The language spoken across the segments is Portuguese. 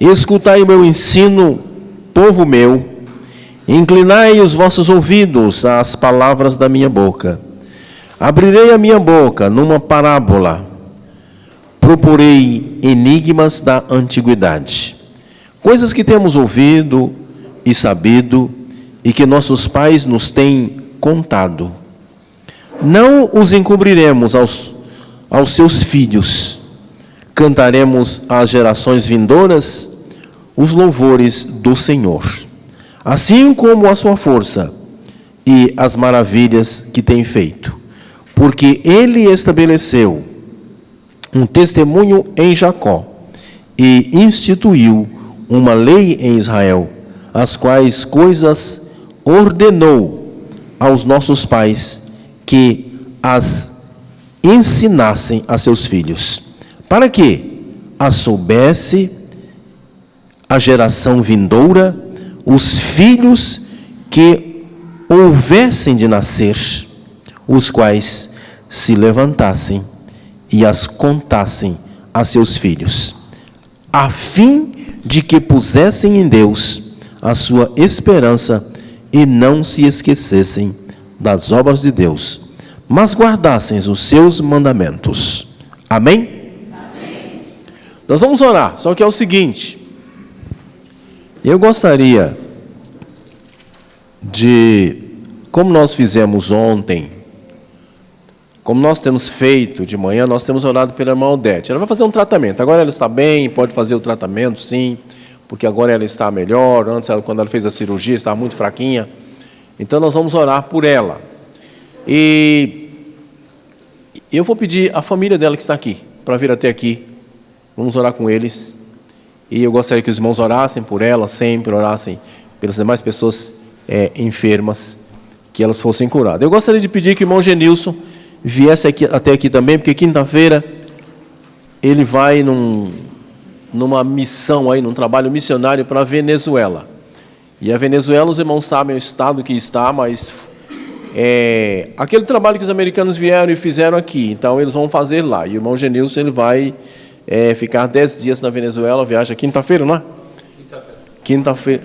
Escutai o meu ensino, povo meu, inclinai os vossos ouvidos às palavras da minha boca. Abrirei a minha boca numa parábola, proporei enigmas da antiguidade, coisas que temos ouvido e sabido e que nossos pais nos têm contado. Não os encobriremos aos seus filhos, cantaremos às gerações vindouras os louvores do Senhor, assim como a sua força e as maravilhas que tem feito, porque ele estabeleceu um testemunho em Jacó e instituiu uma lei em Israel, as quais coisas ordenou aos nossos pais que as ensinassem a seus filhos, para que as soubesse a geração vindoura, os filhos que houvessem de nascer, os quais se levantassem e as contassem a seus filhos, a fim de que pusessem em Deus a sua esperança e não se esquecessem das obras de Deus, mas guardassem os seus mandamentos. Amém? Amém. Nós vamos orar, só que é o seguinte: eu gostaria de, como nós fizemos ontem, como nós temos feito de manhã, nós temos orado pela irmã Odete. Ela vai fazer um tratamento. Agora ela está bem, pode fazer o tratamento, sim, porque agora ela está melhor. Antes, quando ela fez a cirurgia, estava muito fraquinha. Então, nós vamos orar por ela. E eu vou pedir à família dela que está aqui, para vir até aqui. Vamos orar com eles. E eu gostaria que os irmãos orassem por ela, sempre orassem pelas demais pessoas enfermas, que elas fossem curadas. Eu gostaria de pedir que o irmão Genilson viesse até aqui também, porque quinta-feira ele vai numa missão aí, num trabalho missionário para a Venezuela. E a Venezuela, os irmãos sabem o estado que está, mas aquele trabalho que os americanos vieram e fizeram aqui, então eles vão fazer lá. E o irmão Genilson, ele vai ficar 10 dias na Venezuela, viaja quinta-feira, não é? Quinta-feira.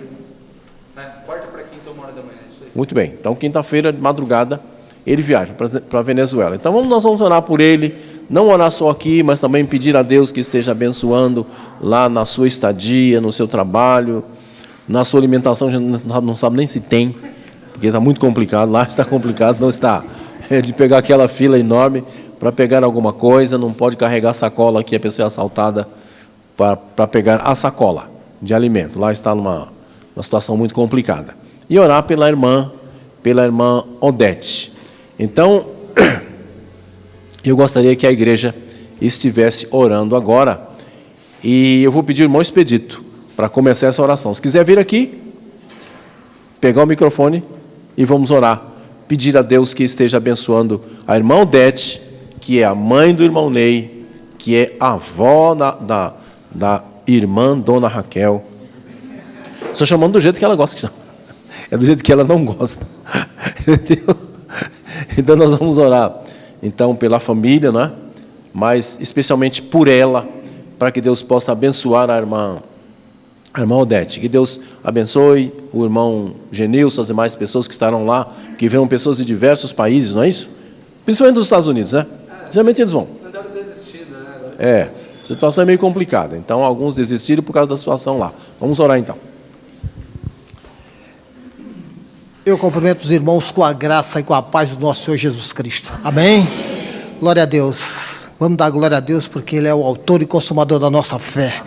Quarta para quinta, 1h da manhã, isso aí. Muito bem, então quinta-feira, de madrugada, ele viaja para a Venezuela. Então nós vamos orar por ele, não orar só aqui, mas também pedir a Deus que esteja abençoando lá na sua estadia, no seu trabalho, na sua alimentação. A gente não sabe nem se tem, porque está muito complicado, lá está complicado, não está. De pegar aquela fila enorme para pegar alguma coisa, não pode carregar a sacola aqui, a pessoa é assaltada para pegar a sacola de alimento. Lá está numa situação muito complicada. E orar pela irmã Odete. Então, eu gostaria que a igreja estivesse orando agora, e eu vou pedir ao irmão Expedito para começar essa oração. Se quiser vir aqui, pegar o microfone e vamos orar, pedir a Deus que esteja abençoando a irmã Odete, que é a mãe do irmão Ney, que é a avó da irmã Dona Raquel. Estou chamando do jeito que ela gosta, é do jeito que ela não gosta. Entendeu? Então nós vamos orar então pela família, né? Mas especialmente por ela, para que Deus possa abençoar a irmã Odete. Que Deus abençoe o irmão Genilson, as demais pessoas que estarão lá, que vêm pessoas de diversos países, não é isso? Principalmente dos Estados Unidos, né? Geralmente eles vão. Andaram desistindo, né? A situação é meio complicada. Então alguns desistiram por causa da situação lá. Vamos orar então. Eu cumprimento os irmãos com a graça e com a paz do nosso Senhor Jesus Cristo. Amém? Glória a Deus. Vamos dar glória a Deus, porque Ele é o autor e consumador da nossa fé.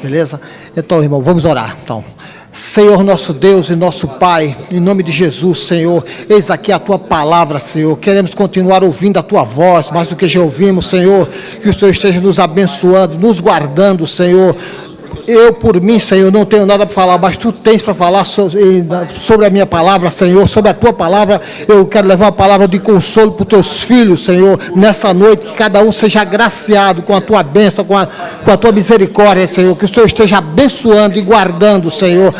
Beleza? Então, irmão, vamos orar. Então, Senhor nosso Deus e nosso Pai, em nome de Jesus, Senhor, eis aqui a Tua palavra, Senhor. Queremos continuar ouvindo a Tua voz, mais do que já ouvimos, Senhor. Que o Senhor esteja nos abençoando, nos guardando, Senhor. Eu, por mim, Senhor, não tenho nada para falar, mas Tu tens para falar sobre a minha palavra, Senhor, sobre a Tua palavra. Eu quero levar uma palavra de consolo para os Teus filhos, Senhor, nessa noite, que cada um seja agraciado com a Tua bênção, com a Tua misericórdia, Senhor, que o Senhor esteja abençoando e guardando, Senhor.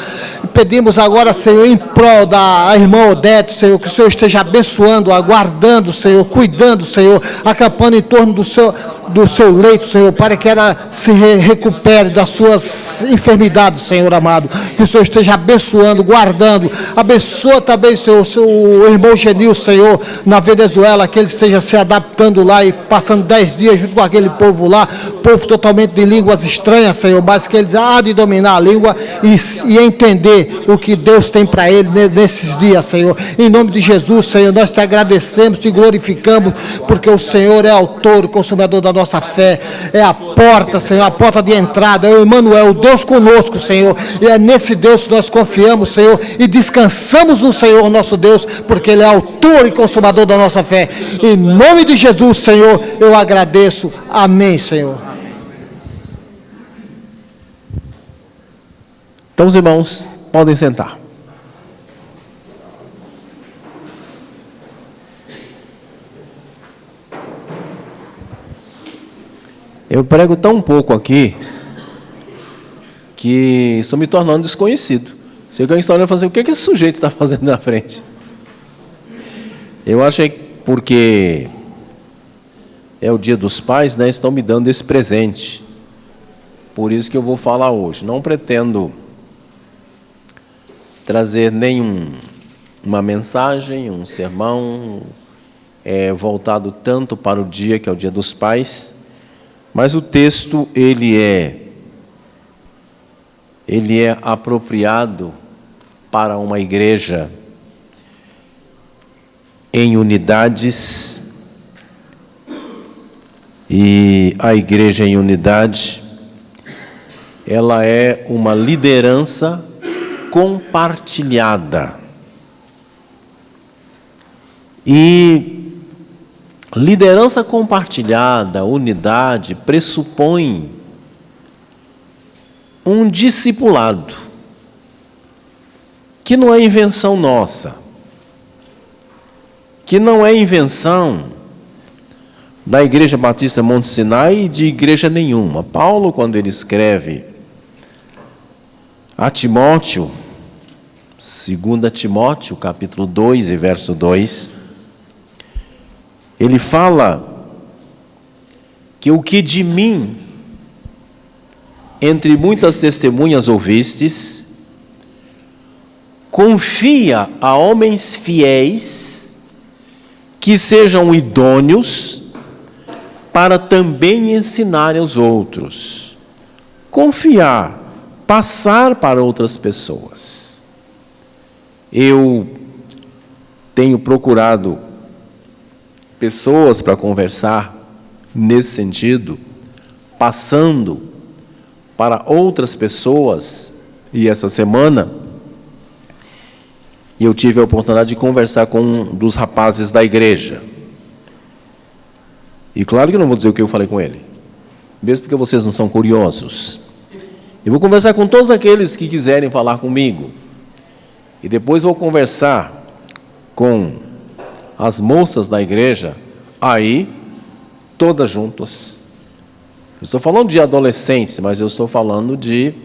Pedimos agora, Senhor, em prol da irmã Odete, Senhor, que o Senhor esteja abençoando, aguardando, Senhor, cuidando, Senhor, acampando em torno do seu leito, Senhor, para que ela se recupere das suas das enfermidades, Senhor amado. Que o Senhor esteja abençoando, guardando. Abençoa também, Senhor, o irmão Genil, Senhor, na Venezuela, que ele esteja se adaptando lá e passando 10 dias junto com aquele povo lá, povo totalmente de línguas estranhas, Senhor, mas que eles há de dominar a língua e entender o que Deus tem para ele nesses dias, Senhor. Em nome de Jesus, Senhor, nós te agradecemos, te glorificamos, porque o Senhor é autor e consumador da nossa fé, é a porta, Senhor, a porta de entrada, é o Emmanuel, o Deus conosco, Senhor, e é nesse Deus que nós confiamos, Senhor, e descansamos no Senhor, nosso Deus, porque Ele é autor e consumador da nossa fé. Em nome de Jesus, Senhor, eu agradeço. Amém, Senhor. Então, os irmãos podem sentar. Eu prego tão pouco aqui que estou me tornando desconhecido. Se alguém está olhando e falar assim, o que esse sujeito está fazendo na frente? Eu achei porque é o Dia dos Pais, né? Estão me dando esse presente. Por isso que eu vou falar hoje. Não pretendo trazer uma mensagem, um sermão voltado tanto para o dia que é o Dia dos Pais, mas o texto ele é apropriado para uma igreja em unidades, e a igreja em unidade, ela é uma liderança compartilhada. E liderança compartilhada, unidade, pressupõe um discipulado, que não é invenção nossa, que não é invenção da Igreja Batista Monte Sinai e de igreja nenhuma. Paulo, quando ele escreve a Timóteo, 2 Timóteo, capítulo 2 e verso 2, ele fala que o que de mim, entre muitas testemunhas ouvistes, confia a homens fiéis que sejam idôneos para também ensinar aos outros. Confiar, passar para outras pessoas. Eu tenho procurado pessoas para conversar nesse sentido, passando para outras pessoas, e essa semana eu tive a oportunidade de conversar com um dos rapazes da igreja. E claro que eu não vou dizer o que eu falei com ele, mesmo porque vocês não são curiosos. Eu vou conversar com todos aqueles que quiserem falar comigo. E depois vou conversar com as moças da igreja, aí, todas juntas. Eu estou falando de adolescência, mas eu estou falando de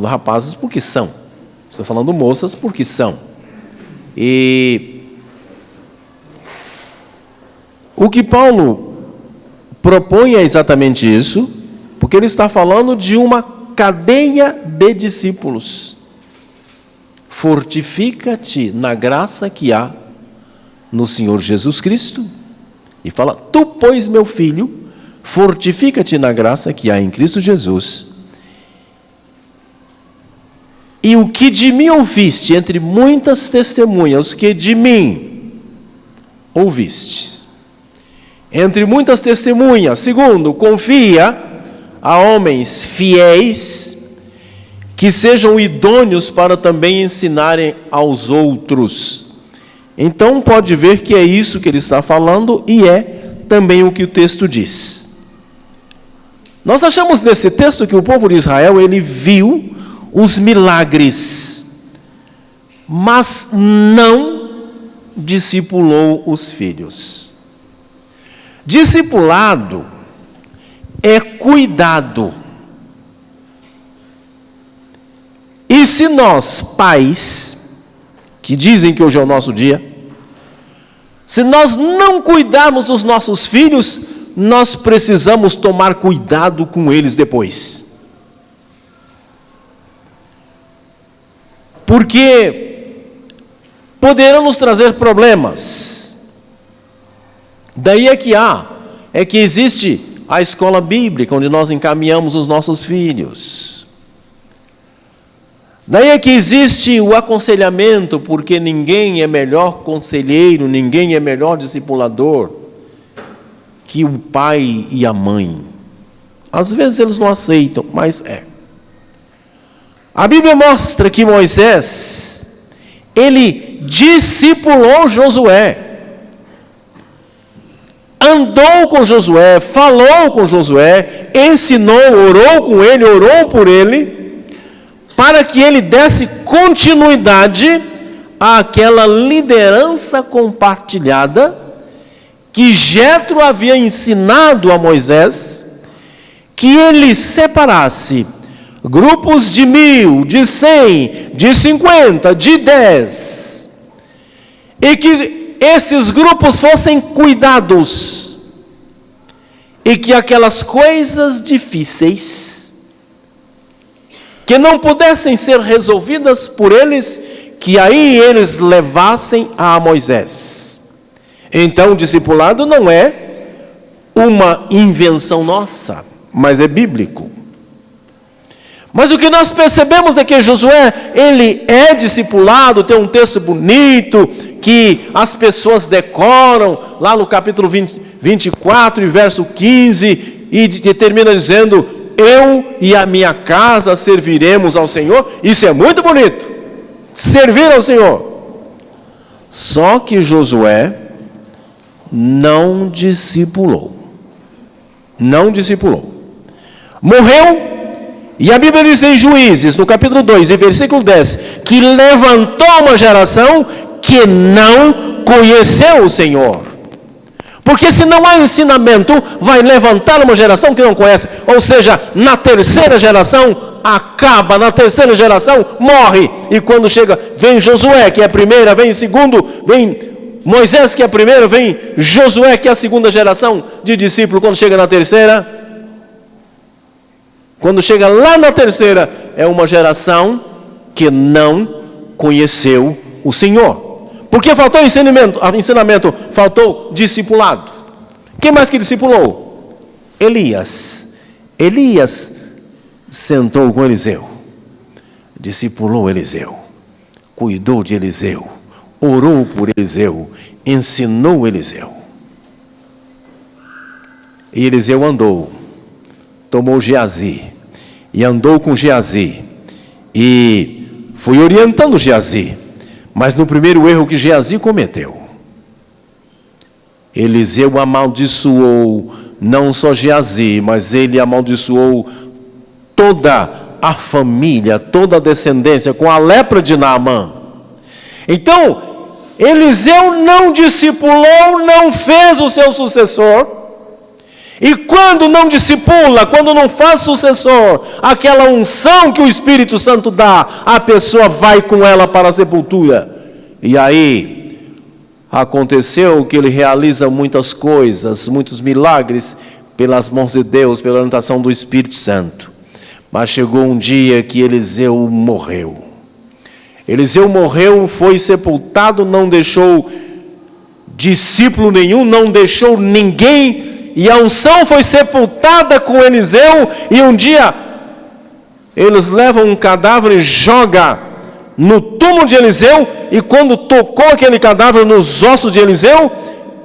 rapazes porque são. Estou falando moças porque são. E o que Paulo propõe é exatamente isso, porque ele está falando de uma cadeia de discípulos. Fortifica-te na graça que há no Senhor Jesus Cristo. E fala, tu, pois, meu filho, fortifica-te na graça que há em Cristo Jesus. E o que de mim ouviste, entre muitas testemunhas, o que de mim ouviste. Entre muitas testemunhas, segundo, confia a homens fiéis, que sejam idôneos para também ensinarem aos outros. Então pode ver que é isso que ele está falando e é também o que o texto diz. Nós achamos nesse texto que o povo de Israel, ele viu os milagres, mas não discipulou os filhos. Discipulado é cuidado. E se nós, pais, que dizem que hoje é o nosso dia, se nós não cuidarmos dos nossos filhos, nós precisamos tomar cuidado com eles depois. Porque poderão nos trazer problemas. Daí é que existe a escola bíblica, onde nós encaminhamos os nossos filhos. Daí é que existe o aconselhamento, porque ninguém é melhor conselheiro, ninguém é melhor discipulador que o pai e a mãe. Às vezes eles não aceitam, mas é. A Bíblia mostra que Moisés, ele discipulou Josué. Andou com Josué, falou com Josué, ensinou, orou com ele, orou por ele, para que ele desse continuidade àquela liderança compartilhada que Jetro havia ensinado a Moisés, que ele separasse grupos de 1.000, de 100, de 50, de 10, e que esses grupos fossem cuidados, e que aquelas coisas difíceis, que não pudessem ser resolvidas por eles, que aí eles levassem a Moisés. Então o discipulado não é uma invenção nossa, mas é bíblico. Mas o que nós percebemos é que Josué, ele é discipulado, tem um texto bonito, que as pessoas decoram, lá no capítulo 24 e verso 15, e termina dizendo: eu e a minha casa serviremos ao Senhor. Isso é muito bonito, servir ao Senhor. Só que Josué não discipulou. Morreu. E a Bíblia diz em Juízes, no capítulo 2, e versículo 10, que levantou uma geração que não conheceu o Senhor. Porque se não há ensinamento, vai levantar uma geração que não conhece. Ou seja, na terceira geração, acaba, na terceira geração, morre. E quando chega, vem Josué, que é a primeira, vem segundo, vem Moisés, que é a primeira, vem Josué, que é a segunda geração de discípulo. Quando chega na terceira... Quando chega lá na terceira, é uma geração que não conheceu o Senhor. Porque faltou ensinamento, faltou discipulado. Quem mais que discipulou? Elias. Elias sentou com Eliseu, discipulou Eliseu, cuidou de Eliseu, orou por Eliseu, ensinou Eliseu. E Eliseu andou, tomou Geazi, e andou com Geazi, e foi orientando Geazi, mas no primeiro erro que Geazi cometeu, Eliseu amaldiçoou não só Geazi, mas ele amaldiçoou toda a família, toda a descendência, com a lepra de Naamã. Então, Eliseu não discipulou, não fez o seu sucessor. E quando não discipula, quando não faz sucessor, aquela unção que o Espírito Santo dá, a pessoa vai com ela para a sepultura. E aí, aconteceu que ele realiza muitas coisas, muitos milagres, pelas mãos de Deus, pela orientação do Espírito Santo. Mas chegou um dia que Eliseu morreu. Eliseu morreu, foi sepultado, não deixou discípulo nenhum, não deixou ninguém. E a unção foi sepultada com Eliseu, e um dia eles levam um cadáver e jogam no túmulo de Eliseu, e quando tocou aquele cadáver nos ossos de Eliseu,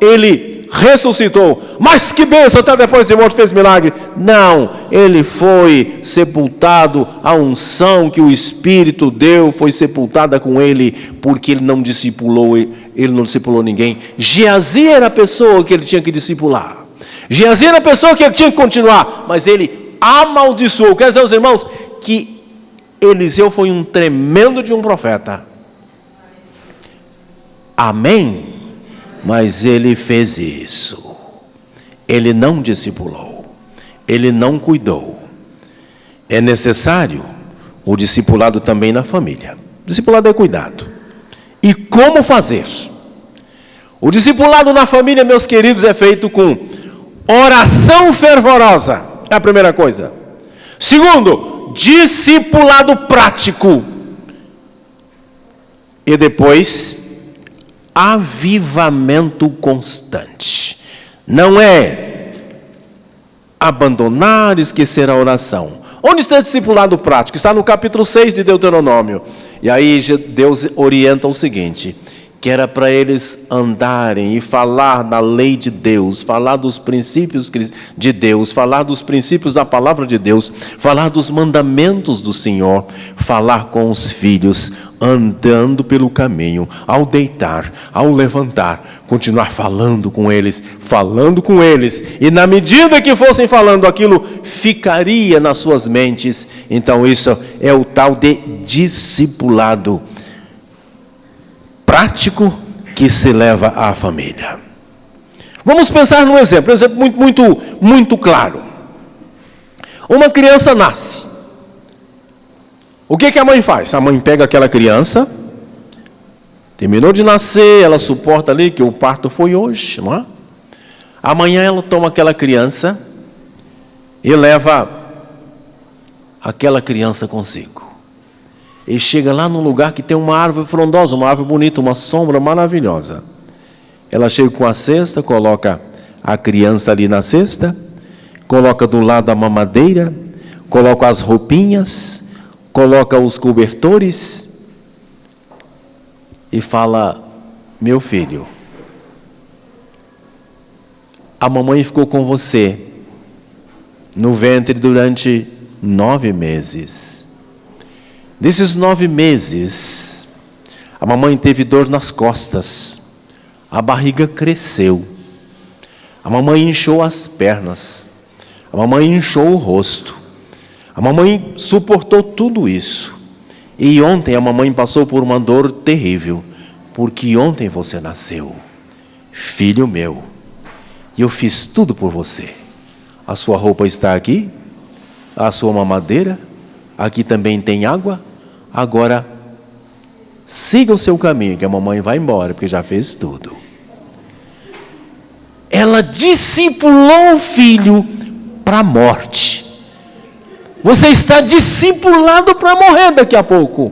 ele ressuscitou. Mas que bênção, até depois de morto fez milagre. Não, ele foi sepultado, a unção que o Espírito deu foi sepultada com ele, porque ele não discipulou ninguém. Geazi era a pessoa que ele tinha que discipular. Geazi era a pessoa que ele tinha que continuar, mas ele amaldiçoou. Quer dizer, os irmãos, que Eliseu foi um tremendo de um profeta. Amém? Mas ele fez isso. Ele não discipulou. Ele não cuidou. É necessário o discipulado também na família. Discipulado é cuidado. E como fazer? O discipulado na família, meus queridos, é feito com Oração fervorosa é a primeira coisa. Segundo, discipulado prático. E depois, avivamento constante. Não é abandonar, esquecer a oração. Onde está o discipulado prático? Está no capítulo 6 de Deuteronômio. E aí Deus orienta o seguinte: que era para eles andarem e falar da lei de Deus, falar dos princípios de Deus, falar dos princípios da palavra de Deus, falar dos mandamentos do Senhor, falar com os filhos, andando pelo caminho, ao deitar, ao levantar, continuar falando com eles, e na medida que fossem falando, aquilo ficaria nas suas mentes. Então isso é o tal de discipulado prático que se leva à família. Vamos pensar num exemplo, muito claro. Uma criança nasce. O que a mãe faz? A mãe pega aquela criança, terminou de nascer, ela suporta ali que o parto foi hoje, não é? Amanhã ela toma aquela criança e leva aquela criança consigo. E chega lá num lugar que tem uma árvore frondosa, uma árvore bonita, uma sombra maravilhosa. Ela chega com a cesta, coloca a criança ali na cesta, coloca do lado a mamadeira, coloca as roupinhas, coloca os cobertores e fala: meu filho, a mamãe ficou com você no ventre durante 9 meses. Desses 9 meses, a mamãe teve dor nas costas, a barriga cresceu, a mamãe inchou as pernas, a mamãe inchou o rosto, a mamãe suportou tudo isso. E ontem a mamãe passou por uma dor terrível, porque ontem você nasceu, filho meu, e eu fiz tudo por você. A sua roupa está aqui, a sua mamadeira, aqui também tem água. Agora, siga o seu caminho, que a mamãe vai embora, porque já fez tudo. Ela discipulou o filho para a morte. Você está discipulado para morrer daqui a pouco.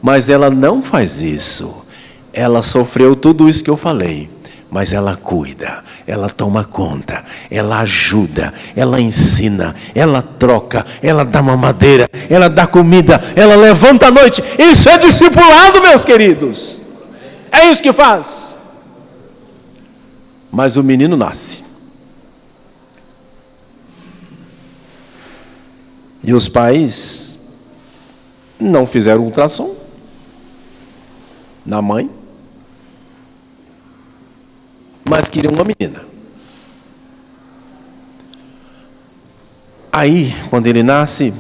Mas ela não faz isso. Ela sofreu tudo isso que eu falei. Mas ela cuida, ela toma conta, ela ajuda, ela ensina, ela troca, ela dá mamadeira, ela dá comida, ela levanta à noite. Isso é discipulado, meus queridos. É isso que faz. Mas o menino nasce. E os pais não fizeram ultrassom na mãe, mas queriam uma menina. Aí, quando ele nasce,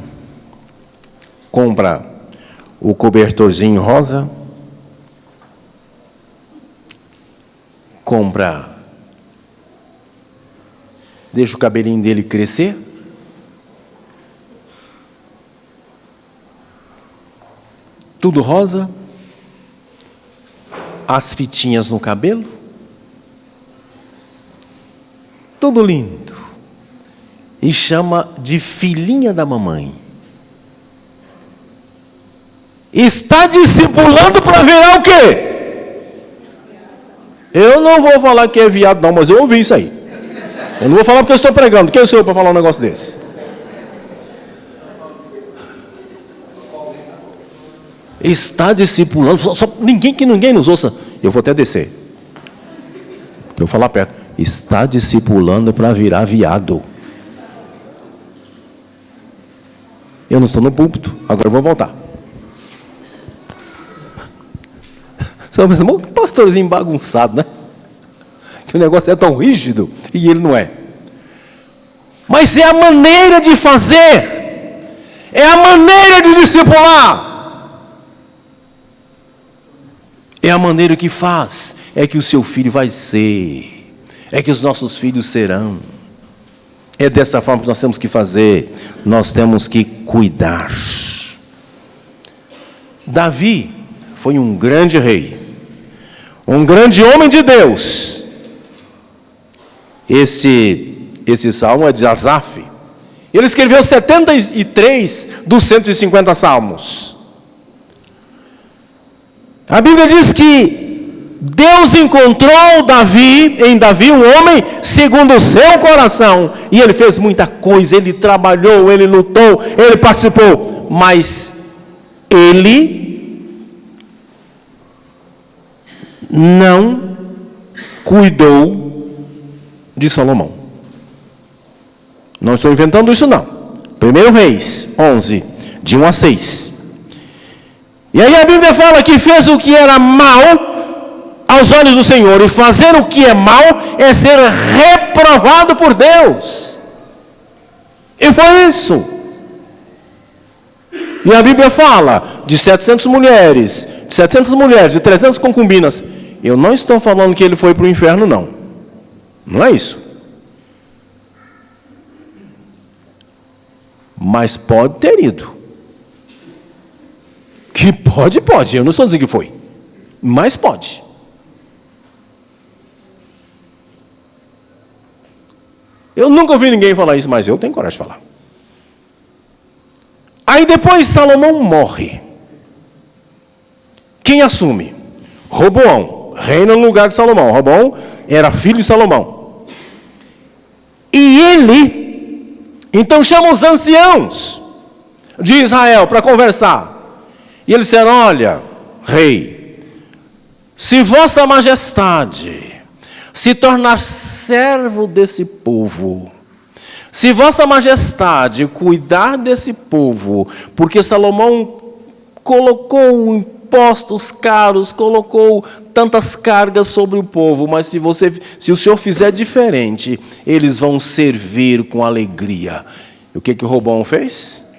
compra o cobertorzinho rosa, deixa o cabelinho dele crescer, tudo rosa, as fitinhas no cabelo, tudo lindo, e chama de filhinha da mamãe. Está discipulando para virar o quê? Eu não vou falar que é viado não, mas eu ouvi isso aí. Eu não vou falar porque eu estou pregando. Quem é o senhor para falar um negócio desse? Está discipulando, ninguém nos ouça. Eu vou até descer, eu vou falar perto. Está discipulando para virar viado. Eu não estou no púlpito, agora eu vou voltar. Você vai pensar, um pastorzinho bagunçado, né? Que o negócio é tão rígido, e ele não é. Mas é a maneira de fazer, é a maneira de discipular, é a maneira que faz, é que o seu filho vai ser, é que os nossos filhos serão. É dessa forma que nós temos que fazer, nós temos que cuidar. Davi foi um grande rei, um grande homem de Deus. Esse esse salmo é de Asaf. Ele escreveu 73 dos 150 salmos. A Bíblia diz que Deus encontrou em Davi um homem segundo o seu coração. E ele fez muita coisa, ele trabalhou, ele lutou, ele participou. Mas ele não cuidou de Salomão. Não estou inventando isso não. 1 Reis 11, de 1 a 6. E aí a Bíblia fala que fez o que era mal aos olhos do Senhor. E fazer o que é mal é ser reprovado por Deus. E foi isso. E a Bíblia fala de 700 mulheres, de 300 concubinas. Eu não estou falando que ele foi para o inferno, não. Não é isso. Mas pode ter ido. Que pode. Eu não estou dizendo que foi. Mas pode. Eu nunca ouvi ninguém falar isso, mas eu tenho coragem de falar. Aí depois Salomão morre. Quem assume? Roboão. Reina no lugar de Salomão. Roboão era filho de Salomão. E ele então chama os anciãos de Israel para conversar. E eles disseram: olha, rei, se vossa majestade se tornar servo desse povo, se vossa majestade cuidar desse povo, porque Salomão colocou impostos caros, colocou tantas cargas sobre o povo, mas se o senhor fizer diferente, eles vão servir com alegria. E o que o Roboão fez?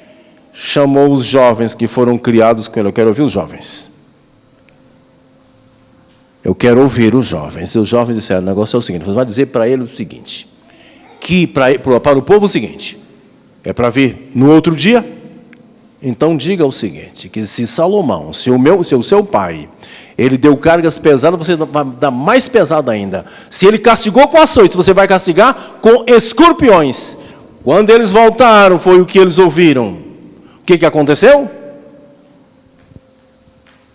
Chamou os jovens que foram criados com ele. Eu quero ouvir os jovens. Eu quero ouvir os jovens. E os jovens disseram: o negócio é o seguinte, você vai dizer para ele o seguinte, que para o povo o seguinte, é para vir no outro dia? Então diga o seguinte, que se Salomão, se o seu pai, ele deu cargas pesadas, você vai dar mais pesado ainda. Se ele castigou com açoites, você vai castigar com escorpiões. Quando eles voltaram, foi o que eles ouviram. O que aconteceu?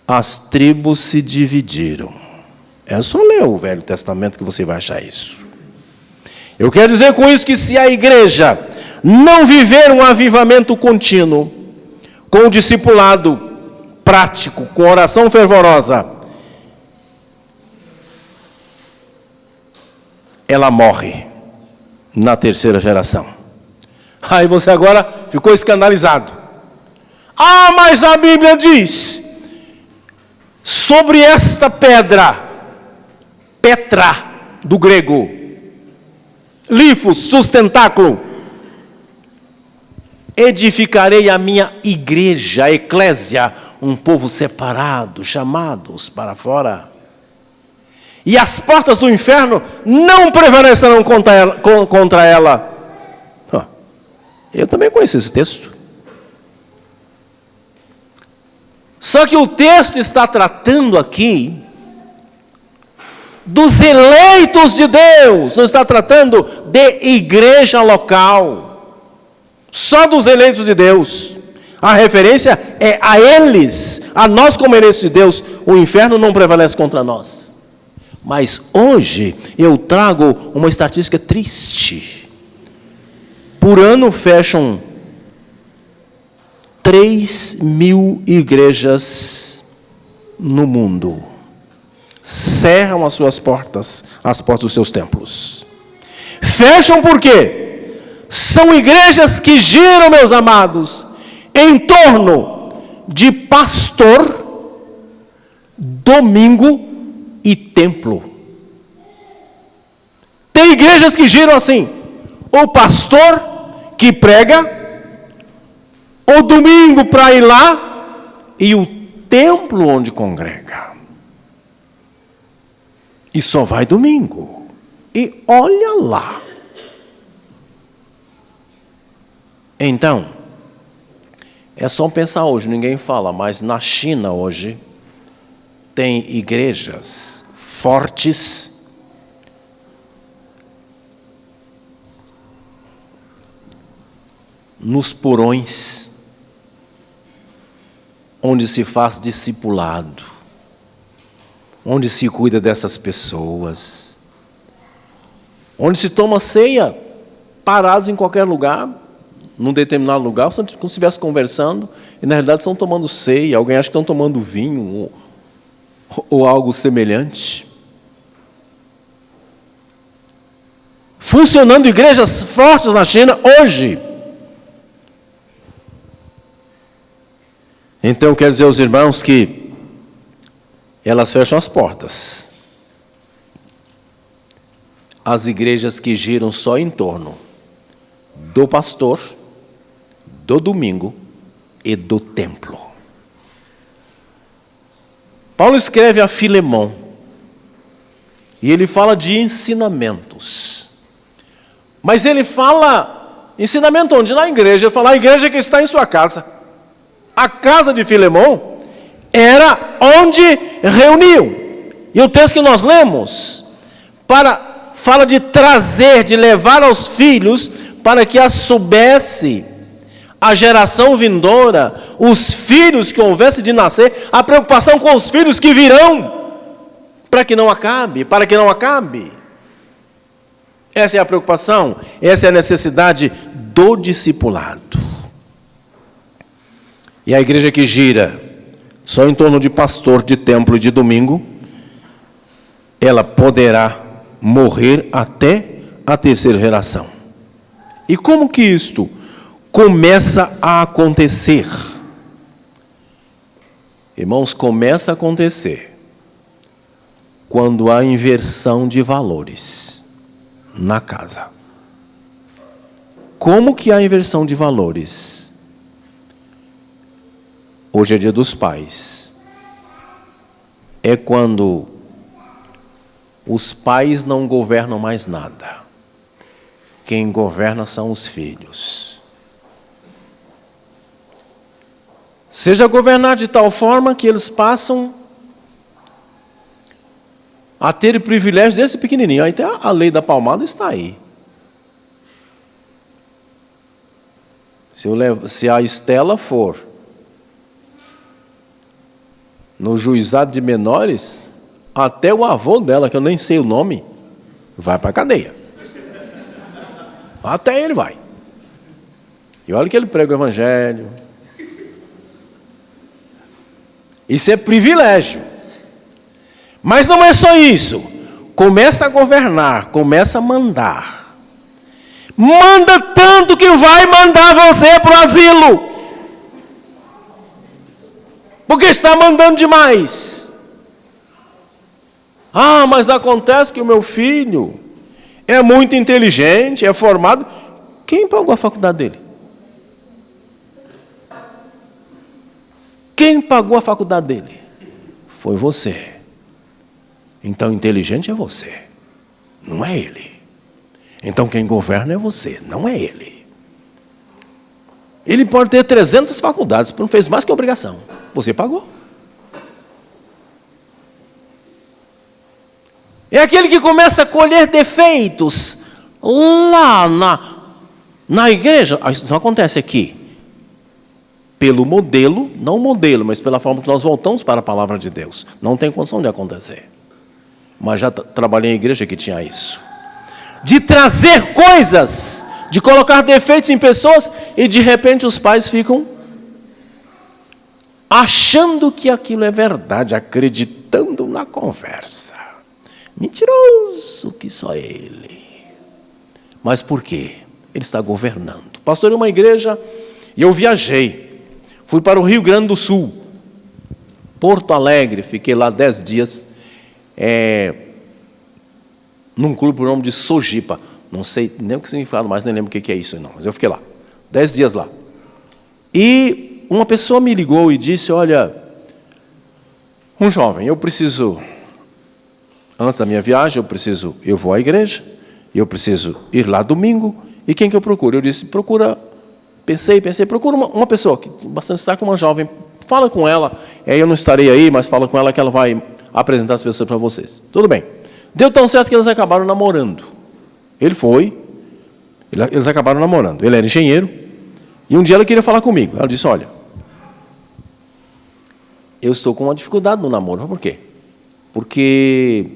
As tribos se dividiram. É só ler o Velho Testamento que você vai achar isso. Eu quero dizer com isso que se a igreja não viver um avivamento contínuo, com o discipulado prático, com oração fervorosa, ela morre na terceira geração. Aí você agora ficou escandalizado. Ah, mas a Bíblia diz sobre esta pedra, Petra, do grego, lifos, sustentáculo, edificarei a minha igreja, a eclésia, um povo separado, chamados para fora. E as portas do inferno não prevalecerão contra ela. Eu também conheço esse texto. Só que o texto está tratando aqui dos eleitos de Deus, não está tratando de igreja local, só dos eleitos de Deus. A referência é a eles, a nós como eleitos de Deus. O inferno não prevalece contra nós. Mas hoje eu trago uma estatística triste. Por ano fecham 3.000 igrejas no mundo. Cerram as suas portas, as portas dos seus templos. Fecham por quê? São igrejas que giram, meus amados, em torno de pastor, domingo e templo. Tem igrejas que giram assim: o pastor que prega, o domingo para ir lá, e o templo onde congrega. E só vai domingo. E olha lá. Então, é só pensar hoje, ninguém fala, mas na China hoje tem igrejas fortes, nos porões, onde se faz discipulado, onde se cuida dessas pessoas, onde se toma ceia, parados em qualquer lugar, num determinado lugar, como se estivesse conversando, e na realidade estão tomando ceia, alguém acha que estão tomando vinho, ou algo semelhante. Funcionando igrejas fortes na China hoje. Então, eu quero dizer aos irmãos que elas fecham as portas. As igrejas que giram só em torno do pastor, do domingo e do templo. Paulo escreve a Filemão, e ele fala de ensinamentos. Mas ele fala, ensinamento onde? Na igreja. Ele fala, a igreja que está em sua casa. A casa de Filemão era onde reuniam. E o texto que nós lemos fala de trazer, de levar aos filhos, para que a soubesse a geração vindoura, os filhos que houvesse de nascer, a preocupação com os filhos que virão, para que não acabe. Essa é a preocupação, essa é a necessidade do discipulado. E a igreja que gira só em torno de pastor, de templo e de domingo, ela poderá morrer até a terceira geração. E como que isto começa a acontecer? Irmãos, começa a acontecer quando há inversão de valores na casa. Como que há inversão de valores? Hoje é dia dos pais. É quando os pais não governam mais nada. Quem governa são os filhos. Seja governar de tal forma que eles passam a ter o privilégio desse pequenininho. Aí até a lei da palmada está aí. Se a Estela for no juizado de menores, até o avô dela, que eu nem sei o nome, vai para a cadeia. Até ele vai. E olha que ele prega o evangelho. Isso é privilégio. Mas não é só isso. Começa a governar, começa a mandar. Manda tanto que vai mandar você para o asilo. Porque está mandando demais. Ah, mas acontece que o meu filho é muito inteligente, é formado. Quem pagou a faculdade dele? Quem pagou a faculdade dele? Foi você. Então, inteligente é você, não é ele. Então, quem governa é você, não é ele. Ele pode ter 300 faculdades, não fez mais que obrigação. Você pagou. É aquele que começa a colher defeitos lá na igreja. Isso não acontece aqui. Pelo modelo, não modelo, mas pela forma que nós voltamos para a palavra de Deus. Não tem condição de acontecer. Mas já trabalhei em igreja que tinha isso. De trazer coisas, de colocar defeitos em pessoas, e de repente os pais ficam achando que aquilo é verdade, acreditando na conversa. Mentiroso que só ele. Mas por quê? Ele está governando. Pastor, em uma igreja, e eu viajei. Fui para o Rio Grande do Sul, Porto Alegre, fiquei lá 10 dias, num clube por nome de Sojipa. Não sei nem o que significa mais, nem lembro o que é isso, não, mas eu fiquei lá, 10 dias lá. E uma pessoa me ligou e disse, olha, um jovem, eu preciso, antes da minha viagem, eu vou à igreja, eu preciso ir lá domingo, e quem que eu procuro? Eu disse, pensei, procura uma pessoa que bastante está com uma jovem, fala com ela, eu não estarei aí, mas fala com ela que ela vai apresentar as pessoas para vocês. Tudo bem. Deu tão certo que eles acabaram namorando. Eles acabaram namorando. Ele era engenheiro, E um dia ela queria falar comigo. Ela disse, olha, eu estou com uma dificuldade no namoro. Por quê? Porque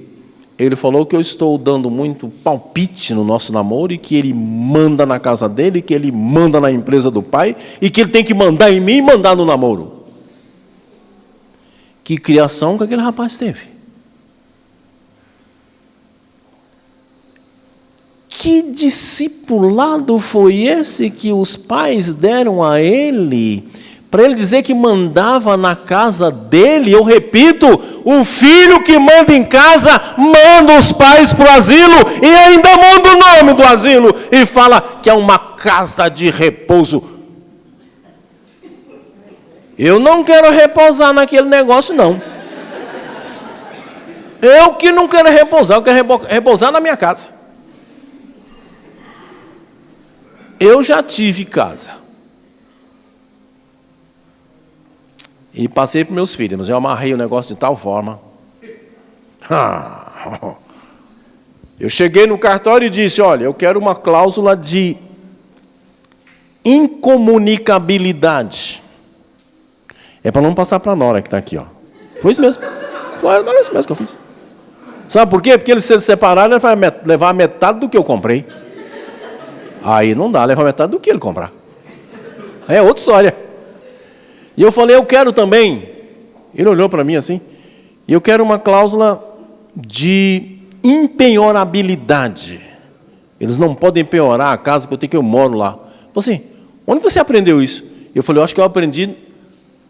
ele falou que eu estou dando muito palpite no nosso namoro e que ele manda na casa dele, que ele manda na empresa do pai e que ele tem que mandar em mim e mandar no namoro. Que criação que aquele rapaz teve. Que discipulado foi esse que os pais deram a ele, para ele dizer que mandava na casa dele? Eu repito, o filho que manda em casa, manda os pais para o asilo, e ainda muda o nome do asilo, e fala que é uma casa de repouso. Eu não quero repousar naquele negócio, não. Eu que não quero repousar, eu quero repousar na minha casa. Eu já tive casa. E passei para meus filhos, mas eu amarrei o negócio de tal forma. Eu cheguei no cartório e disse, olha, eu quero uma cláusula de incomunicabilidade. É para não passar para a nora que está aqui, ó. Foi isso mesmo. Foi isso mesmo que eu fiz. Sabe por quê? Porque eles se separaram, ele vai levar metade do que eu comprei. Aí não dá, leva metade do que ele comprar. Aí é outra história. E eu falei, eu quero também. Ele olhou para mim assim. E eu quero uma cláusula de impenhorabilidade. Eles não podem penhorar a casa porque eu moro lá. Eu falei assim, onde você aprendeu isso? Eu falei, eu acho que eu aprendi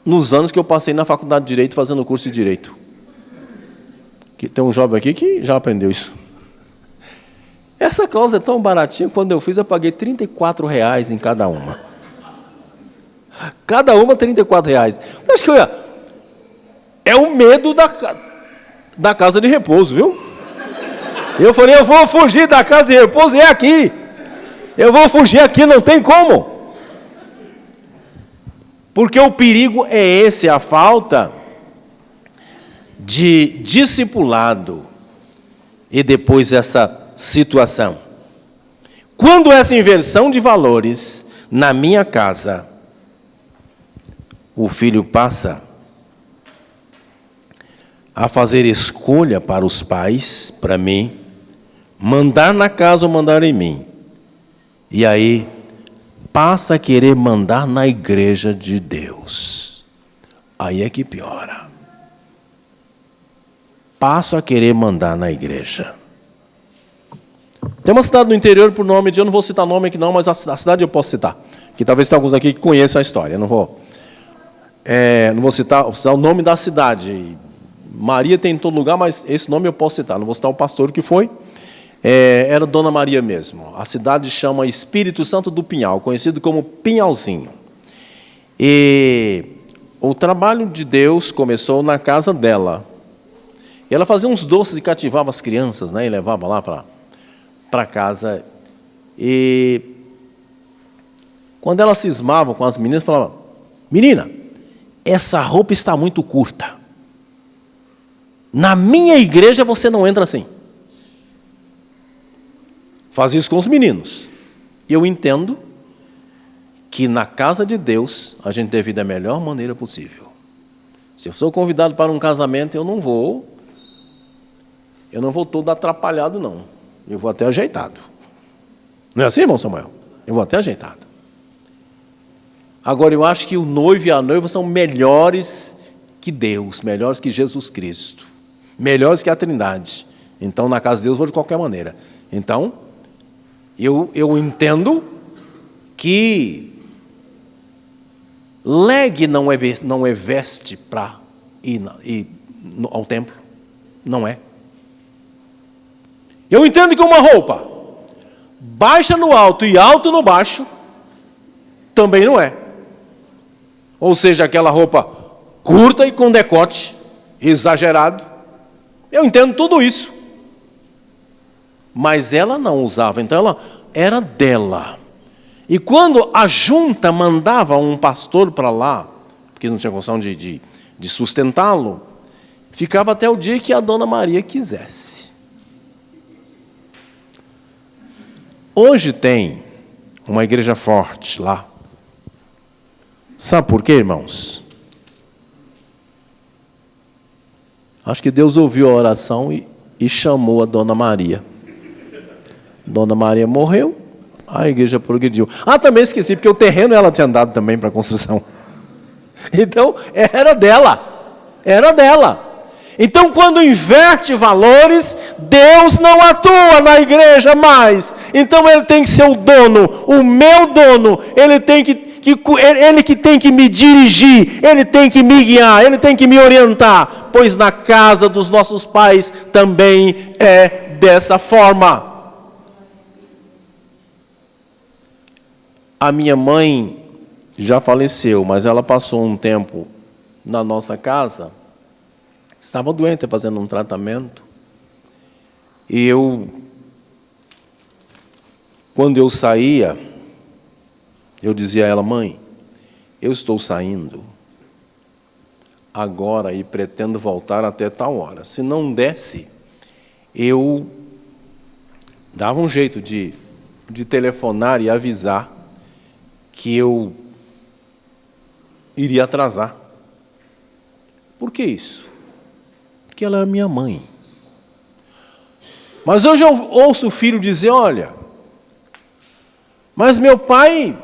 nos anos que eu passei na faculdade de Direito fazendo o curso de Direito. Tem um jovem aqui que já aprendeu isso. Essa cláusula é tão baratinha, quando eu fiz eu paguei R$34 em cada uma. Cada uma R$34. Você acha que é o medo da casa de repouso, viu? Eu falei, eu vou fugir da casa de repouso e é aqui. Eu vou fugir aqui, não tem como. Porque o perigo é esse, a falta de discipulado e depois essa situação. Quando essa inversão de valores na minha casa, o filho passa a fazer escolha para os pais, para mim, mandar na casa ou mandar em mim. E aí passa a querer mandar na igreja de Deus. Aí é que piora. Passa a querer mandar na igreja. Tem uma cidade no interior por nome de, eu não vou citar nome aqui não, mas a cidade eu posso citar, que talvez tenha alguns aqui que conheçam a história, eu não vou citar o nome da cidade. Maria tem em todo lugar, mas esse nome eu posso citar, não vou citar o pastor que foi, era Dona Maria mesmo. A cidade chama Espírito Santo do Pinhal, conhecido como Pinhalzinho. E o trabalho de Deus começou na casa dela. E ela fazia uns doces e cativava as crianças, né, e levava lá para casa. E quando ela cismava com as meninas, falava, menina, essa roupa está muito curta. Na minha igreja você não entra assim. Fazia isso com os meninos. Eu entendo que na casa de Deus a gente deve ir da melhor maneira possível. Se eu sou convidado para um casamento, eu não vou todo atrapalhado, não. Eu vou até ajeitado. Não é assim, irmão Samuel? Eu vou até ajeitado. Agora, eu acho que o noivo e a noiva são melhores que Deus, melhores que Jesus Cristo, melhores que a Trindade. Então, na casa de Deus, eu vou de qualquer maneira. Então, eu entendo que legue não é veste para ir ao templo. Não é. Eu entendo que uma roupa baixa no alto e alto no baixo também não é. Ou seja, aquela roupa curta e com decote exagerado. Eu entendo tudo isso. Mas ela não usava, então ela era dela. E quando a junta mandava um pastor para lá, porque não tinha condição de sustentá-lo, ficava até o dia que a Dona Maria quisesse. Hoje tem uma igreja forte lá, Sabe por quê, irmãos? Acho que Deus ouviu a oração e chamou a Dona Maria. Dona Maria morreu, a igreja progrediu. Também esqueci, porque o terreno ela tinha dado também para a construção. Então, era dela. Era dela. Então, quando inverte valores, Deus não atua na igreja mais. Então, Ele tem que ser o dono, o meu dono. Ele que tem que me dirigir, Ele tem que me guiar, Ele tem que me orientar. Pois na casa dos nossos pais também é dessa forma. A minha mãe já faleceu, mas ela passou um tempo na nossa casa. Estava doente, fazendo um tratamento. E quando eu saía, eu dizia a ela: mãe, eu estou saindo agora e pretendo voltar até tal hora. Se não desse, eu dava um jeito de telefonar e avisar que eu iria atrasar. Por que isso? Porque ela é minha mãe. Mas hoje eu ouço o filho dizer: olha, mas meu pai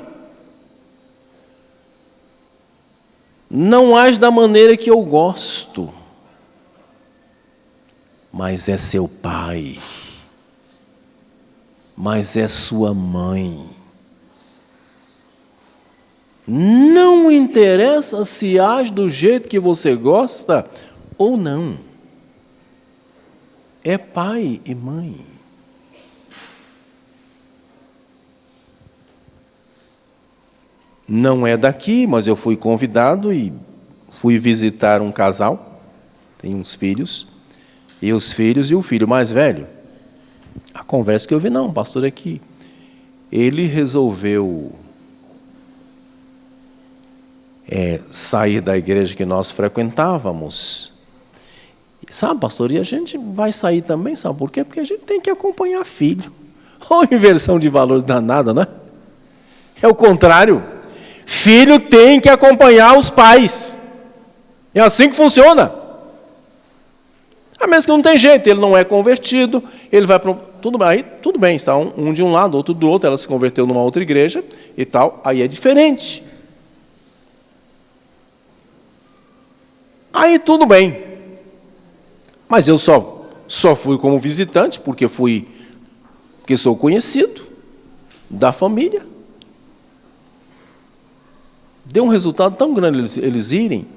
não age da maneira que eu gosto. Mas é seu pai. Mas é sua mãe. Não interessa se age do jeito que você gosta ou não. É pai e mãe. Não é daqui, mas eu fui convidado e fui visitar um casal, tem uns filhos, e os filhos e o filho mais velho. A conversa que eu vi, não, pastor, é que ele resolveu sair da igreja que nós frequentávamos. Sabe, pastor, e a gente vai sair também, sabe por quê? Porque a gente tem que acompanhar filho. Olha a inversão de valores danada, não é? É o contrário. Filho tem que acompanhar os pais. É assim que funciona. Mesmo que não tem jeito, ele não é convertido, ele vai para... Tudo bem, está um de um lado, outro do outro, ela se converteu numa outra igreja e tal, aí é diferente. Aí tudo bem. Mas eu só fui como visitante, porque sou conhecido da família. Deu um resultado tão grande eles irem,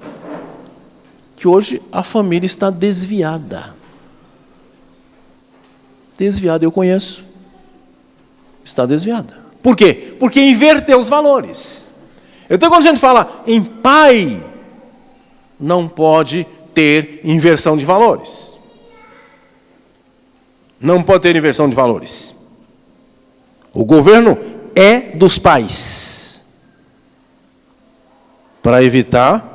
que hoje a família está desviada. Desviada, eu conheço. Está desviada. Por quê? Porque inverteu os valores. Então, quando a gente fala em pai, não pode ter inversão de valores. Não pode ter inversão de valores. O governo é dos pais. Para evitar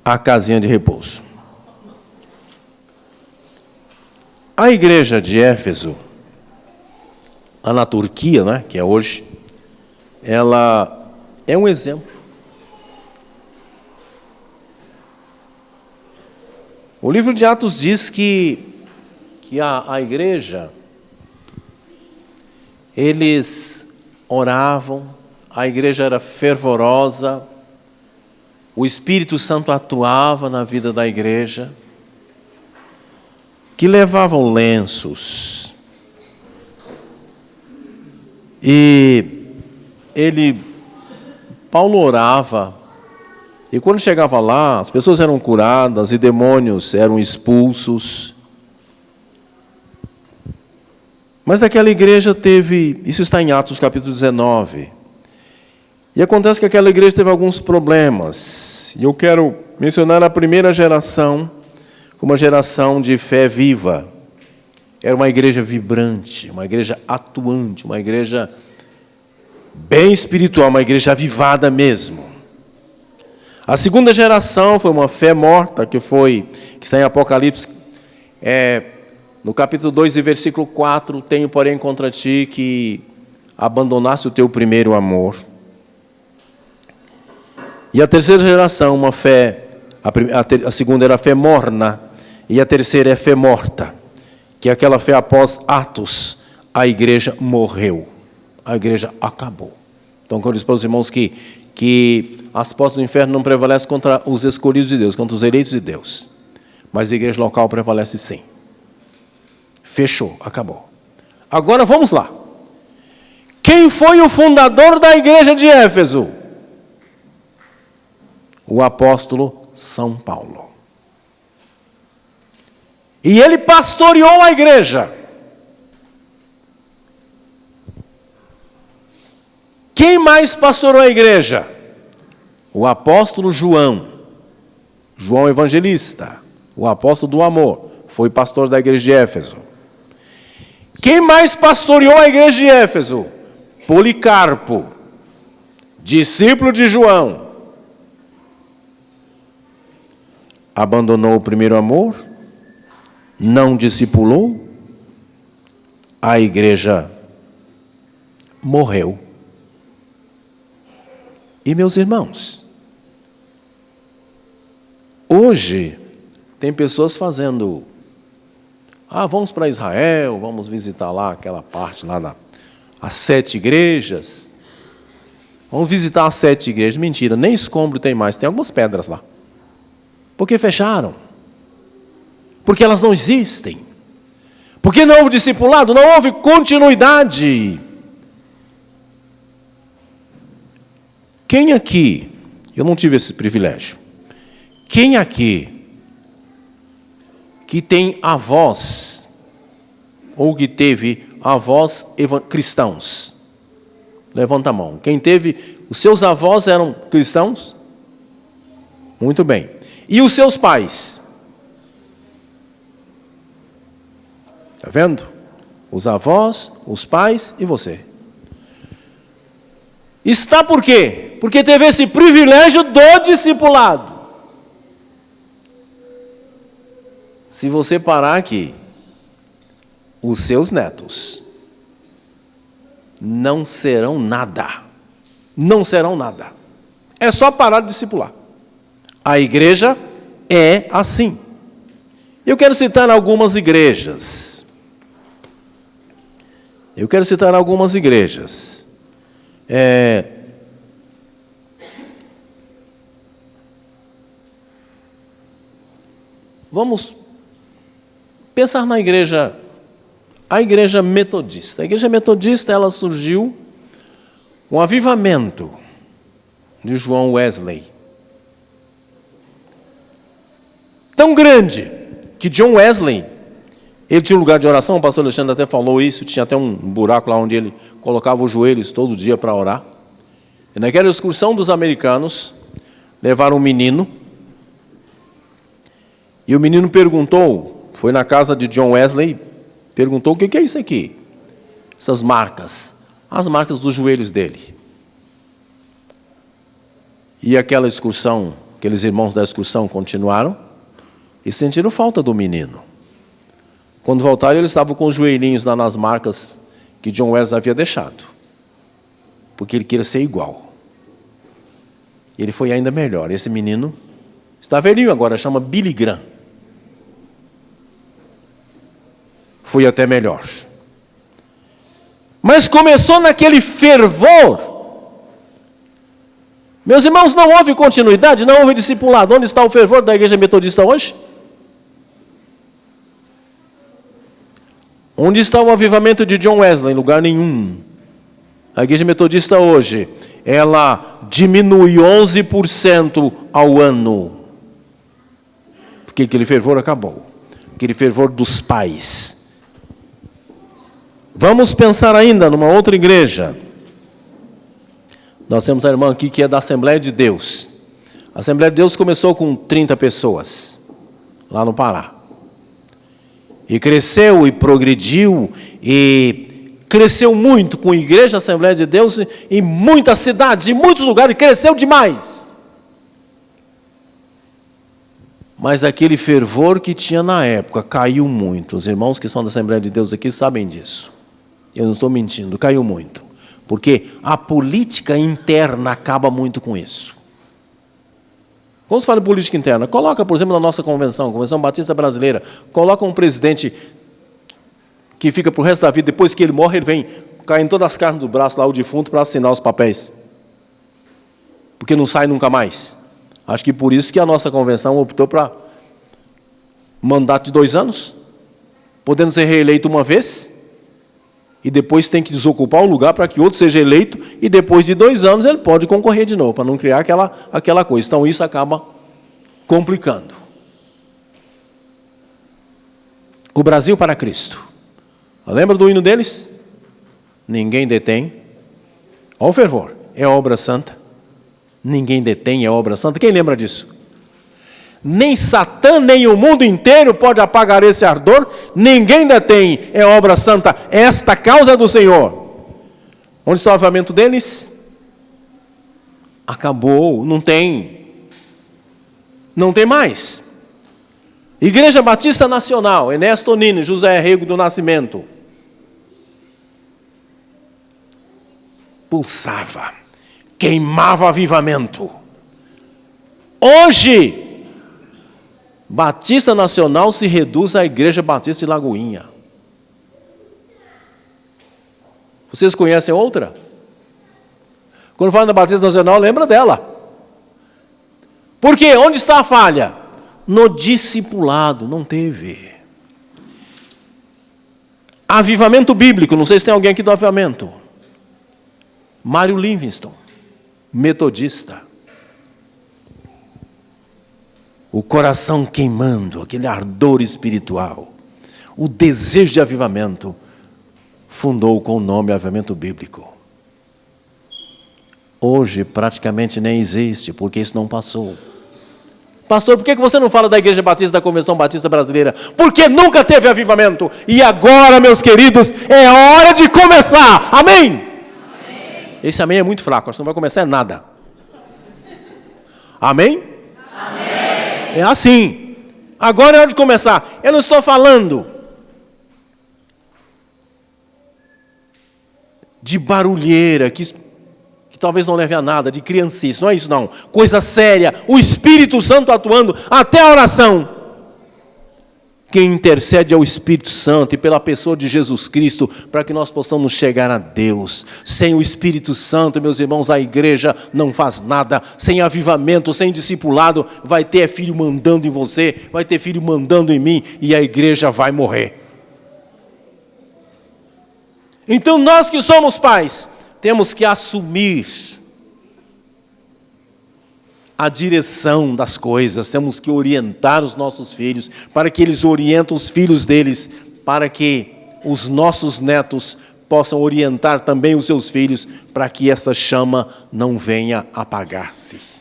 a casinha de repouso. A igreja de Éfeso, lá na Turquia, né, que é hoje, ela é um exemplo. O livro de Atos diz que a igreja, eles oravam, a igreja era fervorosa, o Espírito Santo atuava na vida da igreja, que levavam lenços. E Paulo orava, e quando chegava lá, as pessoas eram curadas e demônios eram expulsos. Mas aquela igreja teve, isso está em Atos capítulo 19, e acontece que aquela igreja teve alguns problemas. E eu quero mencionar a primeira geração, como uma geração de fé viva. Era uma igreja vibrante, uma igreja atuante, uma igreja bem espiritual, uma igreja avivada mesmo. A segunda geração foi uma fé morta, que está em Apocalipse, no capítulo 2 e versículo 4, tenho, porém, contra ti que abandonaste o teu primeiro amor. E a terceira geração, uma fé, a segunda era a fé morna, e a terceira é a fé morta, que é aquela fé após Atos, a igreja morreu, a igreja acabou. Então, quando eu digo para os irmãos que as portas do inferno não prevalecem contra os escolhidos de Deus, contra os eleitos de Deus, mas a igreja local prevalece sim. Fechou, acabou. Agora vamos lá. Quem foi o fundador da igreja de Éfeso? O apóstolo São Paulo. E ele pastoreou a igreja. Quem mais pastoreou a igreja? O apóstolo João. João Evangelista, o apóstolo do amor, foi pastor da igreja de Éfeso. Quem mais pastoreou a igreja de Éfeso? Policarpo, discípulo de João. Abandonou o primeiro amor, não discipulou, a igreja morreu. E meus irmãos, hoje tem pessoas fazendo, vamos para Israel, vamos visitar lá aquela parte lá as 7 igrejas. Vamos visitar as 7 igrejas. Mentira, nem escombro tem mais, tem algumas pedras lá. Porque fecharam. Porque elas não existem. Porque não houve discipulado, não houve continuidade. Quem aqui, eu não tive esse privilégio, quem aqui que tem avós, ou que teve avós cristãos? Levanta a mão. Quem teve, os seus avós eram cristãos? Muito bem. E os seus pais? Está vendo? Os avós, os pais e você. Está por quê? Porque teve esse privilégio do discipulado. Se você parar aqui, os seus netos não serão nada. Não serão nada. É só parar de discipular. A igreja é assim. Eu quero citar algumas igrejas. Vamos pensar na igreja, a igreja metodista. A igreja metodista, ela surgiu com o avivamento de João Wesley. Tão grande que John Wesley, ele tinha um lugar de oração, o pastor Alexandre até falou isso, tinha até um buraco lá onde ele colocava os joelhos todo dia para orar. E naquela excursão dos americanos, levaram um menino, e o menino perguntou, foi na casa de John Wesley, perguntou: o que é isso aqui? Essas marcas, as marcas dos joelhos dele. E aquela excursão, aqueles irmãos da excursão continuaram, e sentiram falta do menino. Quando voltaram, eles estavam com os joelhinhos lá nas marcas que John Wesley havia deixado. Porque ele queria ser igual. Ele foi ainda melhor. Esse menino está velhinho agora, chama Billy Graham. Foi até melhor. Mas começou naquele fervor. Meus irmãos, não houve continuidade, não houve discipulado. Onde está o fervor da igreja metodista hoje? Onde está o avivamento de John Wesley? Em lugar nenhum. A igreja metodista hoje, ela diminui 11% ao ano. Porque aquele fervor acabou. Aquele fervor dos pais. Vamos pensar ainda numa outra igreja. Nós temos a irmã aqui que é da Assembleia de Deus. A Assembleia de Deus começou com 30 pessoas, lá no Pará. E cresceu e progrediu, e cresceu muito com a igreja Assembleia de Deus em muitas cidades, em muitos lugares, cresceu demais. Mas aquele fervor que tinha na época caiu muito. Os irmãos que são da Assembleia de Deus aqui sabem disso. Eu não estou mentindo, caiu muito. Porque a política interna acaba muito com isso. Quando se fala em política interna, coloca, por exemplo, na nossa convenção, Convenção Batista Brasileira, coloca um presidente que fica para o resto da vida, depois que ele morre, ele vem caindo todas as carnes do braço lá, o defunto, para assinar os papéis. Porque não sai nunca mais. Acho que por isso que a nossa convenção optou para mandato de 2 anos, podendo ser reeleito uma vez, e depois tem que desocupar o lugar para que outro seja eleito, e depois de 2 anos ele pode concorrer de novo, para não criar aquela coisa. Então isso acaba complicando. O Brasil para Cristo. Lembra do hino deles? Ninguém detém. Olha o fervor. É obra santa. Ninguém detém, é obra santa. Quem lembra disso? Nem Satã, nem o mundo inteiro pode apagar esse ardor. Ninguém detém, é obra santa. Esta causa é do Senhor. Onde está o avivamento deles? Acabou, não tem. Não tem mais. Igreja Batista Nacional, Enéas Tonini, José Rego do Nascimento. Pulsava, queimava avivamento. Hoje, Batista Nacional se reduz à Igreja Batista de Lagoinha. Vocês conhecem outra? Quando fala da Batista Nacional, lembra dela. Por quê? Onde está a falha? No discipulado, não teve. Avivamento bíblico, não sei se tem alguém aqui do avivamento. Mário Livingston, metodista. O coração queimando, aquele ardor espiritual, o desejo de avivamento, fundou com o nome Avivamento Bíblico. Hoje praticamente nem existe, porque isso não passou. Pastor, por que você não fala da Igreja Batista, da Convenção Batista Brasileira? Porque nunca teve avivamento. E agora, meus queridos, é hora de começar. Amém? Esse amém é muito fraco, acho que não vai começar nada. Amém? Amém? É assim. Agora é hora de começar. Eu não estou falando de barulheira, que talvez não leve a nada, de criancice, não é isso não. Coisa séria, o Espírito Santo atuando até a oração. Quem intercede é o Espírito Santo e pela pessoa de Jesus Cristo, para que nós possamos chegar a Deus. Sem o Espírito Santo, meus irmãos, a igreja não faz nada. Sem avivamento, sem discipulado, vai ter filho mandando em você, vai ter filho mandando em mim, e a igreja vai morrer. Então nós que somos pais, temos que assumir a direção das coisas, temos que orientar os nossos filhos, para que eles orientem os filhos deles, para que os nossos netos possam orientar também os seus filhos, para que essa chama não venha apagar-se.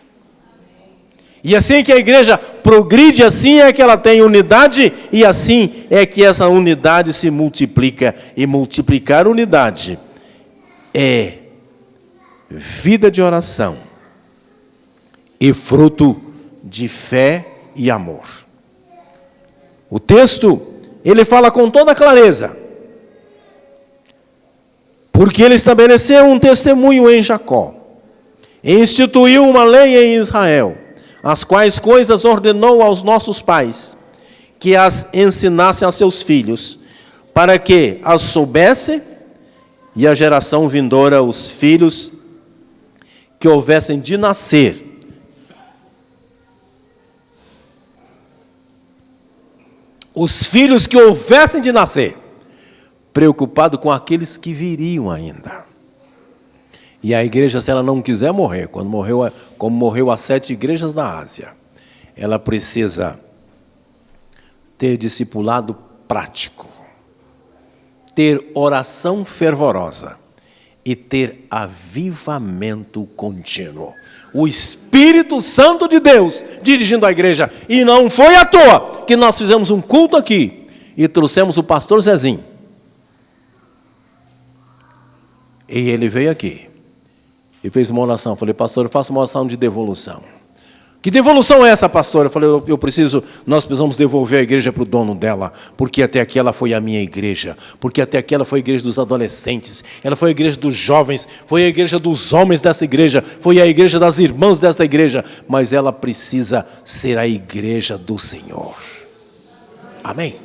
E assim que a igreja progride, assim é que ela tem unidade, e assim é que essa unidade se multiplica. E multiplicar unidade é vida de oração e fruto de fé e amor. O texto, ele fala com toda clareza, porque ele estabeleceu um testemunho em Jacó, e instituiu uma lei em Israel, as quais coisas ordenou aos nossos pais, que as ensinassem a seus filhos, para que as soubesse, e a geração vindoura, os filhos que houvessem de nascer, os filhos que houvessem de nascer, preocupado com aqueles que viriam ainda. E a igreja, se ela não quiser morrer, como morreu as 7 igrejas da Ásia, ela precisa ter discipulado prático, ter oração fervorosa e ter avivamento contínuo. O Espírito Santo de Deus dirigindo a igreja. E não foi à toa que nós fizemos um culto aqui e trouxemos o pastor Zezinho. E ele veio aqui e fez uma oração. Eu falei, pastor, eu faço uma oração de devolução. O Que devolução é essa, pastor? Eu falei, nós precisamos devolver a igreja para o dono dela, porque até aqui ela foi a minha igreja, porque até aqui ela foi a igreja dos adolescentes, ela foi a igreja dos jovens, foi a igreja dos homens dessa igreja, foi a igreja das irmãs dessa igreja, mas ela precisa ser a igreja do Senhor. Amém?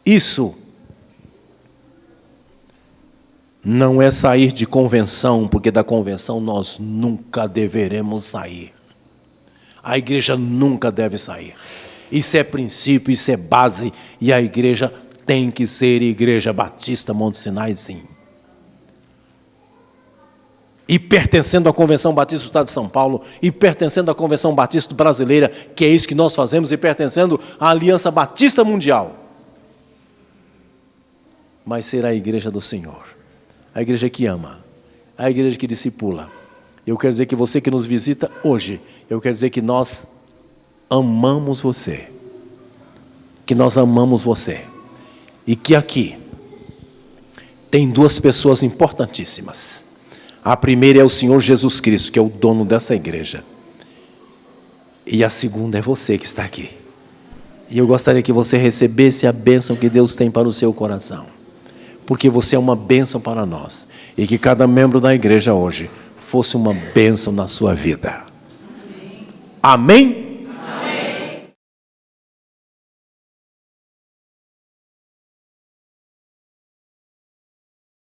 Isso não é sair de convenção, porque da convenção nós nunca deveremos sair. A igreja nunca deve sair. Isso é princípio, isso é base, e a igreja tem que ser Igreja Batista Monte Sinai, sim. E pertencendo à Convenção Batista do Estado de São Paulo, e pertencendo à Convenção Batista Brasileira, que é isso que nós fazemos, e pertencendo à Aliança Batista Mundial. Mas ser a igreja do Senhor. A igreja que ama, a igreja que discipula. Eu quero dizer que você que nos visita hoje, eu quero dizer que nós amamos você. Que nós amamos você. E que aqui tem duas pessoas importantíssimas. A primeira é o Senhor Jesus Cristo, que é o dono dessa igreja. E a segunda é você que está aqui. E eu gostaria que você recebesse a bênção que Deus tem para o seu coração. Porque você é uma bênção para nós. E que cada membro da igreja hoje fosse uma bênção na sua vida. Amém?